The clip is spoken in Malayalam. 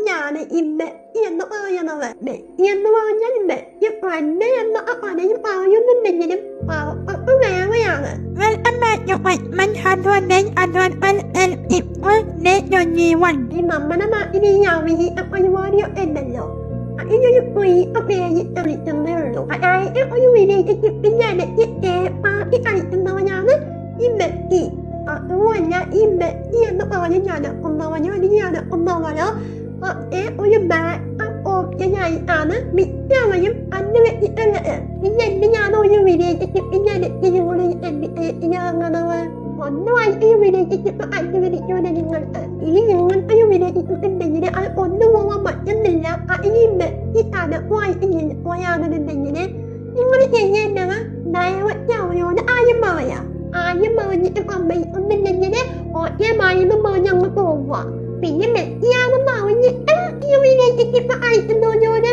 ഞാൻ ഇന്ന് എന്ന് പറയുന്നത് എന്ന് പറഞ്ഞാൽ പണ്ട് എന്ന് പലരും പറയുന്നുണ്ടെങ്കിലും വേറെയാണ്. നമ്മുടെ നാട്ടിൽ ഈ അവധി പരിപാടിയൊക്കെ ഉണ്ടല്ലോ, അതിനൊരു പേര് കളിക്കുന്നേ ഉള്ളൂ. അതായത് ഒരു റിലേഷൻഷിപ്പിന്റെ ഇടയ്ക്ക് പാർട്ടി കളിക്കുന്നവനാണ് ഈ വ്യക്തി. അതുമല്ല ഈ വ്യക്തി എന്ന് പറഞ്ഞ് നടക്കുന്നവനോ അല്ലെങ്കിൽ നടക്കുന്നവനോ ഒരു ബാക്ക് ഓപ്ഷനായിട്ടാണ് മിക്കവരും അന്ന് വെച്ചിട്ടുള്ളത്. പിന്നെ എന്തിനാണ് ഒരു റിലേഷൻഷിപ്പിന്റെ ഇടയ്ക്ക് കൂടി ഇറങ്ങുന്നത്? ഒന്നുമായിട്ട് ഈ റിലേഷൻഷിപ്പ് കണ്ടുപിടിക്കുന്നത് നിങ്ങൾക്ക്. ഇനി നിങ്ങൾക്ക് ഒരു റിലേഷൻഷിപ്പ് ഉണ്ടെങ്കിൽ അത് കൊണ്ടുപോകാൻ പറ്റുന്നില്ല, ഈ വ്യക്തി തടവുമായിട്ട് പോയാണെന്നുണ്ടെങ്കിൽ നിങ്ങൾ ചെയ്യേണ്ടത് ദയവച്ച് അവരോട് ആരും പറയാം. ആരും പറഞ്ഞിട്ട് സമ്മതിക്കുന്നുണ്ടെങ്കിൽ ഓക്കെമായെന്നും പറഞ്ഞ് അങ്ങ് പോവുക. പിന്നെ വ്യക്തിയാണെന്ന് പറഞ്ഞിട്ട് ഈ റിലേഷൻഷിപ്പ് അയക്കുന്നവരോട്